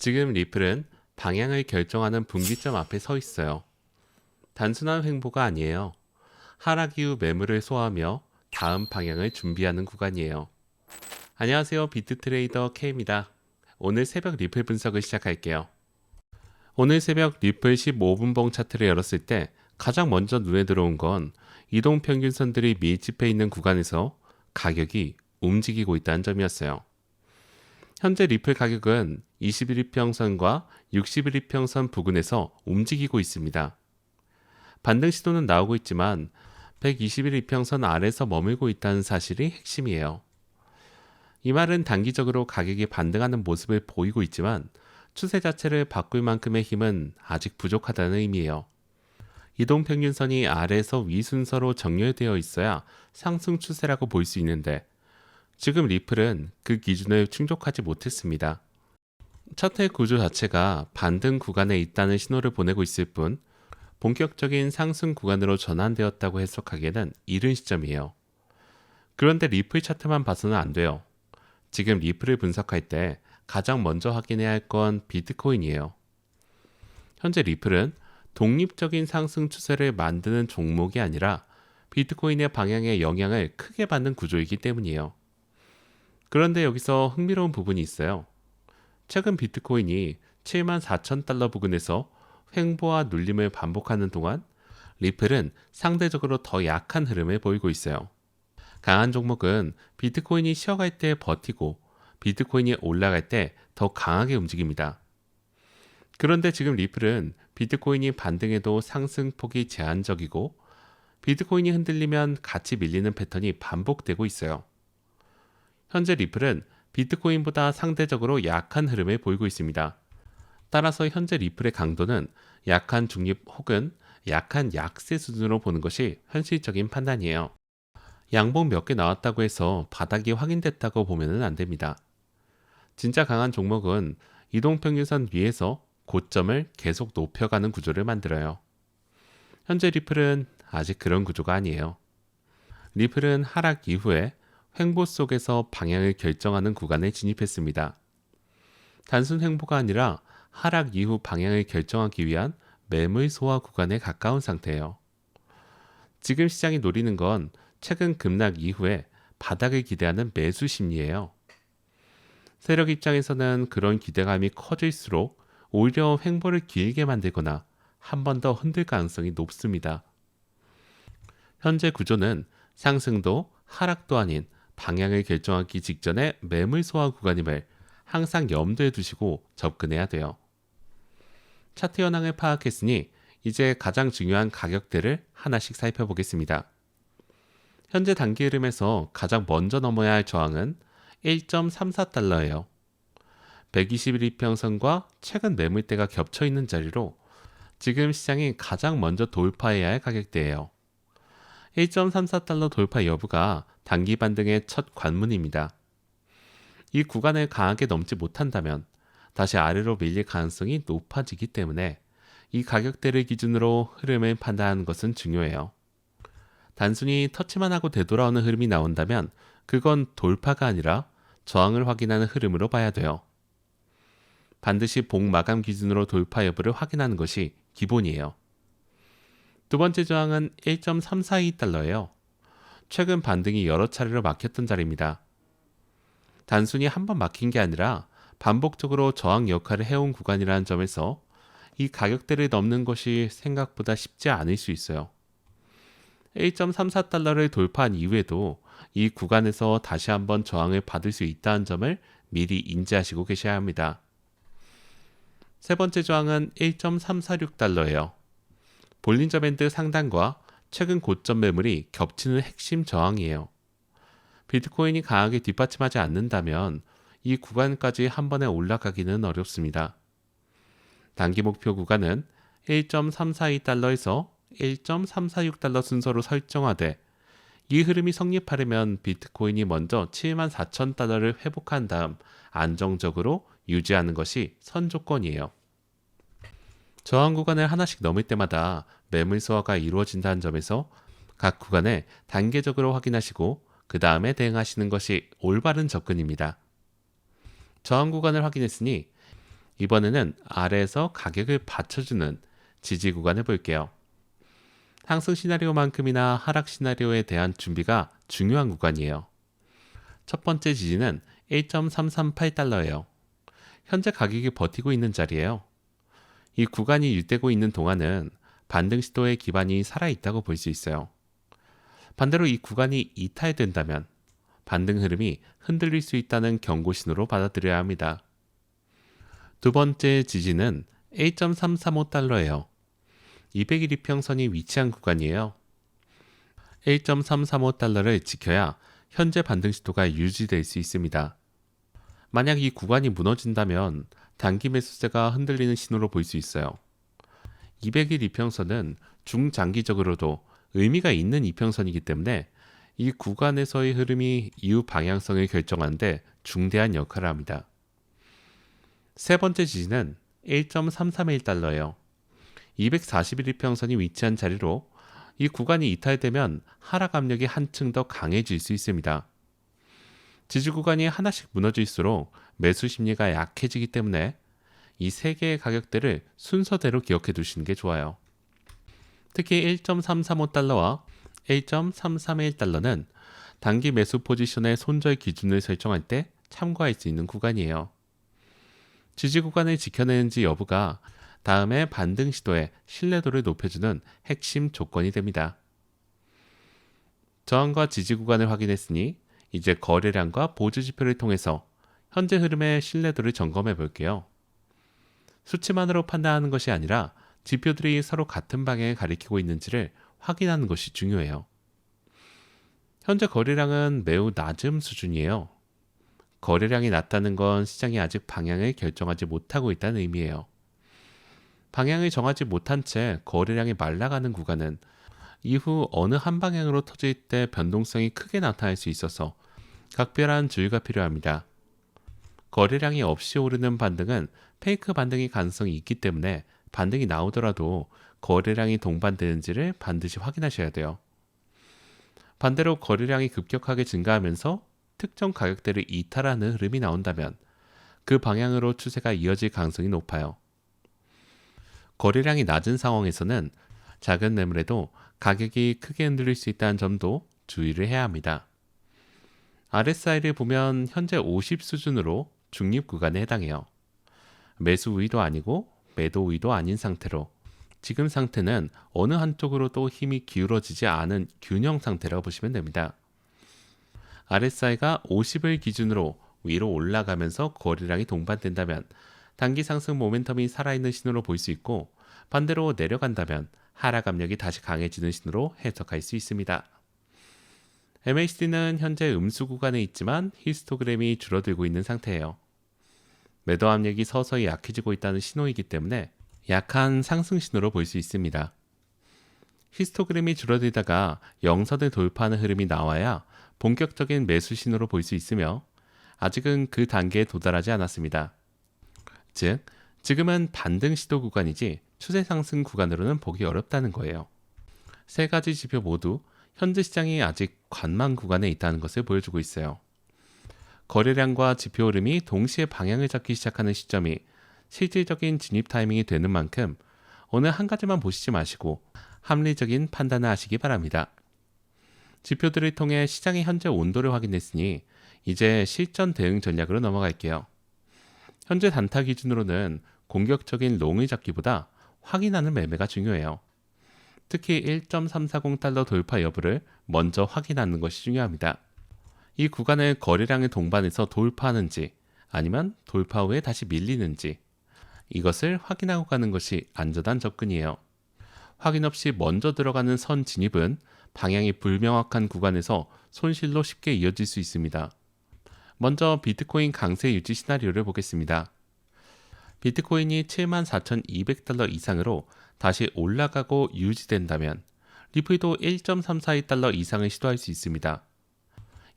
지금 리플은 방향을 결정하는 분기점 앞에 서 있어요. 단순한 횡보가 아니에요. 하락 이후 매물을 소화하며 다음 방향을 준비하는 구간이에요. 안녕하세요. 비트트레이더 K입니다. 오늘 새벽 리플 분석을 시작할게요. 오늘 새벽 리플 15분봉 차트를 열었을 때 가장 먼저 눈에 들어온 건 이동평균선들이 밀집해 있는 구간에서 가격이 움직이고 있다는 점이었어요. 현재 리플 가격은 21일평선과 61일평선 부근에서 움직이고 있습니다. 반등 시도는 나오고 있지만 121일평선 아래서 머물고 있다는 사실이 핵심이에요. 이 말은 단기적으로 가격이 반등하는 모습을 보이고 있지만 추세 자체를 바꿀 만큼의 힘은 아직 부족하다는 의미예요. 이동평균선이 아래에서 위 순서로 정렬되어 있어야 상승 추세라고 볼 수 있는데 지금 리플은 그 기준을 충족하지 못했습니다. 차트의 구조 자체가 반등 구간에 있다는 신호를 보내고 있을 뿐 본격적인 상승 구간으로 전환되었다고 해석하기에는 이른 시점이에요. 그런데 리플 차트만 봐서는 안 돼요. 지금 리플을 분석할 때 가장 먼저 확인해야 할 건 비트코인이에요. 현재 리플은 독립적인 상승 추세를 만드는 종목이 아니라 비트코인의 방향에 영향을 크게 받는 구조이기 때문이에요. 그런데 여기서 흥미로운 부분이 있어요. 최근 비트코인이 74,000달러 부근에서 횡보와 눌림을 반복하는 동안 리플은 상대적으로 더 약한 흐름을 보이고 있어요. 강한 종목은 비트코인이 쉬어갈 때 버티고 비트코인이 올라갈 때 더 강하게 움직입니다. 그런데 지금 리플은 비트코인이 반등해도 상승폭이 제한적이고 비트코인이 흔들리면 같이 밀리는 패턴이 반복되고 있어요. 현재 리플은 비트코인보다 상대적으로 약한 흐름을 보이고 있습니다. 따라서 현재 리플의 강도는 약한 중립 혹은 약한 약세 수준으로 보는 것이 현실적인 판단이에요. 양봉 몇 개 나왔다고 해서 바닥이 확인됐다고 보면 안 됩니다. 진짜 강한 종목은 이동평균선 위에서 고점을 계속 높여가는 구조를 만들어요. 현재 리플은 아직 그런 구조가 아니에요. 리플은 하락 이후에 횡보 속에서 방향을 결정하는 구간에 진입했습니다. 단순 횡보가 아니라 하락 이후 방향을 결정하기 위한 매물 소화 구간에 가까운 상태예요. 지금 시장이 노리는 건 최근 급락 이후에 바닥을 기대하는 매수 심리예요. 세력 입장에서는 그런 기대감이 커질수록 오히려 횡보를 길게 만들거나 한 번 더 흔들 가능성이 높습니다. 현재 구조는 상승도 하락도 아닌 방향을 결정하기 직전에 매물 소화 구간임을 항상 염두에 두시고 접근해야 돼요. 차트 현황을 파악했으니 이제 가장 중요한 가격대를 하나씩 살펴보겠습니다. 현재 단기 흐름에서 가장 먼저 넘어야 할 저항은 1.34달러예요. 121일평선과 최근 매물대가 겹쳐 있는 자리로 지금 시장이 가장 먼저 돌파해야 할 가격대예요. 1.34달러 돌파 여부가 단기 반등의 첫 관문입니다. 이 구간을 강하게 넘지 못한다면 다시 아래로 밀릴 가능성이 높아지기 때문에 이 가격대를 기준으로 흐름을 판단하는 것은 중요해요. 단순히 터치만 하고 되돌아오는 흐름이 나온다면 그건 돌파가 아니라 저항을 확인하는 흐름으로 봐야 돼요. 반드시 봉 마감 기준으로 돌파 여부를 확인하는 것이 기본이에요. 두 번째 저항은 1.342달러예요. 최근 반등이 여러 차례로 막혔던 자리입니다. 단순히 한 번 막힌 게 아니라 반복적으로 저항 역할을 해온 구간이라는 점에서 이 가격대를 넘는 것이 생각보다 쉽지 않을 수 있어요. 1.34달러를 돌파한 이후에도 이 구간에서 다시 한번 저항을 받을 수 있다는 점을 미리 인지하시고 계셔야 합니다. 세 번째 저항은 1.346달러예요. 볼린저 밴드 상단과 최근 고점 매물이 겹치는 핵심 저항이에요. 비트코인이 강하게 뒷받침하지 않는다면 이 구간까지 한 번에 올라가기는 어렵습니다. 단기 목표 구간은 1.342달러에서 1.346달러 순서로 설정하되 이 흐름이 성립하려면 비트코인이 먼저 74,000달러를 회복한 다음 안정적으로 유지하는 것이 선조건이에요. 저항 구간을 하나씩 넘을 때마다 매물 소화가 이루어진다는 점에서 각 구간을 단계적으로 확인하시고 그 다음에 대응하시는 것이 올바른 접근입니다. 저항 구간을 확인했으니 이번에는 아래에서 가격을 받쳐주는 지지 구간을 볼게요. 상승 시나리오만큼이나 하락 시나리오에 대한 준비가 중요한 구간이에요. 첫 번째 지지는 1.338달러예요. 현재 가격이 버티고 있는 자리예요. 이 구간이 유지되고 있는 동안은 반등 시도의 기반이 살아있다고 볼 수 있어요. 반대로 이 구간이 이탈된다면 반등 흐름이 흔들릴 수 있다는 경고 신호로 받아들여야 합니다. 두 번째 지지는 1.335달러예요. 200일 이평선이 위치한 구간이에요. 1.335달러를 지켜야 현재 반등 시도가 유지될 수 있습니다. 만약 이 구간이 무너진다면 단기 매수세가 흔들리는 신호로 볼 수 있어요. 200일 이평선은 중장기적으로도 의미가 있는 이평선이기 때문에 이 구간에서의 흐름이 이후 방향성을 결정하는데 중대한 역할을 합니다. 세 번째 지지는 1.331달러예요. 241일 이평선이 위치한 자리로 이 구간이 이탈되면 하락 압력이 한층 더 강해질 수 있습니다. 지지 구간이 하나씩 무너질수록 매수 심리가 약해지기 때문에 이 세 개의 가격대를 순서대로 기억해 두시는 게 좋아요. 특히 1.335달러와 1.331달러는 단기 매수 포지션의 손절 기준을 설정할 때 참고할 수 있는 구간이에요. 지지 구간을 지켜내는지 여부가 다음에 반등 시도의 신뢰도를 높여주는 핵심 조건이 됩니다. 저항과 지지 구간을 확인했으니 이제 거래량과 보조 지표를 통해서 현재 흐름의 신뢰도를 점검해 볼게요. 수치만으로 판단하는 것이 아니라 지표들이 서로 같은 방향을 가리키고 있는지를 확인하는 것이 중요해요. 현재 거래량은 매우 낮은 수준이에요. 거래량이 낮다는 건 시장이 아직 방향을 결정하지 못하고 있다는 의미예요. 방향을 정하지 못한 채 거래량이 말라가는 구간은 이후 어느 한 방향으로 터질 때 변동성이 크게 나타날 수 있어서 각별한 주의가 필요합니다. 거래량이 없이 오르는 반등은 페이크 반등의 가능성이 있기 때문에 반등이 나오더라도 거래량이 동반되는지를 반드시 확인하셔야 돼요. 반대로 거래량이 급격하게 증가하면서 특정 가격대를 이탈하는 흐름이 나온다면 그 방향으로 추세가 이어질 가능성이 높아요. 거래량이 낮은 상황에서는 작은 매물에도 가격이 크게 흔들릴 수 있다는 점도 주의를 해야 합니다. RSI를 보면 현재 50 수준으로 중립 구간에 해당해요. 매수 우위도 아니고 매도 우위도 아닌 상태로 지금 상태는 어느 한쪽으로도 힘이 기울어지지 않은 균형 상태라고 보시면 됩니다. RSI가 50을 기준으로 위로 올라가면서 거래량이 동반된다면 단기 상승 모멘텀이 살아있는 신호로 볼 수 있고 반대로 내려간다면 하락 압력이 다시 강해지는 신호로 해석할 수 있습니다. MACD는 현재 음수 구간에 있지만 히스토그램이 줄어들고 있는 상태예요. 매도 압력이 서서히 약해지고 있다는 신호이기 때문에 약한 상승 신호로 볼 수 있습니다. 히스토그램이 줄어들다가 영선을 돌파하는 흐름이 나와야 본격적인 매수 신호로 볼 수 있으며 아직은 그 단계에 도달하지 않았습니다. 즉, 지금은 반등 시도 구간이지 추세 상승 구간으로는 보기 어렵다는 거예요. 세 가지 지표 모두 현재 시장이 아직 관망 구간에 있다는 것을 보여주고 있어요. 거래량과 지표 흐름이 동시에 방향을 잡기 시작하는 시점이 실질적인 진입 타이밍이 되는 만큼 어느 한 가지만 보시지 마시고 합리적인 판단을 하시기 바랍니다. 지표들을 통해 시장의 현재 온도를 확인했으니 이제 실전 대응 전략으로 넘어갈게요. 현재 단타 기준으로는 공격적인 롱을 잡기보다 확인하는 매매가 중요해요. 특히 1.340달러 돌파 여부를 먼저 확인하는 것이 중요합니다. 이 구간을 거래량의 동반해서 돌파하는지 아니면 돌파 후에 다시 밀리는지 이것을 확인하고 가는 것이 안전한 접근이에요. 확인 없이 먼저 들어가는 선 진입은 방향이 불명확한 구간에서 손실로 쉽게 이어질 수 있습니다. 먼저 비트코인 강세 유지 시나리오를 보겠습니다. 비트코인이 74,200달러 이상으로 다시 올라가고 유지된다면 리플도 1.342달러 이상을 시도할 수 있습니다.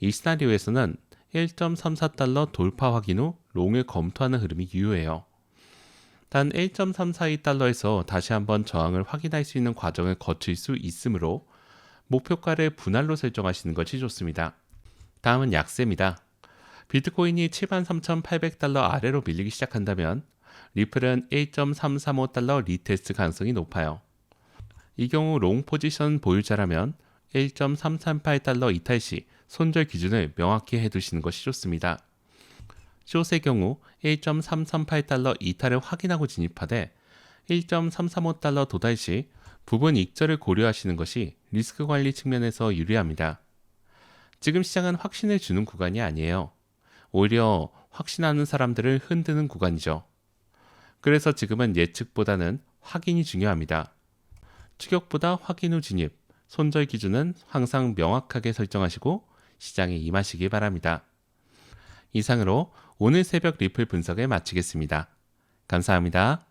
이 시나리오에서는 1.34달러 돌파 확인 후 롱을 검토하는 흐름이 유효해요. 단 1.342달러에서 다시 한번 저항을 확인할 수 있는 과정을 거칠 수 있으므로 목표가를 분할로 설정하시는 것이 좋습니다. 다음은 약세입니다. 비트코인이 73,800달러 아래로 밀리기 시작한다면 리플은 1.335달러 리테스트 가능성이 높아요. 이 경우 롱 포지션 보유자라면 1.338달러 이탈 시 손절 기준을 명확히 해두시는 것이 좋습니다. 숏의 경우 1.338달러 이탈을 확인하고 진입하되 1.335달러 도달 시 부분 익절을 고려하시는 것이 리스크 관리 측면에서 유리합니다. 지금 시장은 확신을 주는 구간이 아니에요. 오히려 확신하는 사람들을 흔드는 구간이죠. 그래서 지금은 예측보다는 확인이 중요합니다. 추격보다 확인 후 진입, 손절 기준은 항상 명확하게 설정하시고 시장에 임하시기 바랍니다. 이상으로 오늘 새벽 리플 분석을 마치겠습니다. 감사합니다.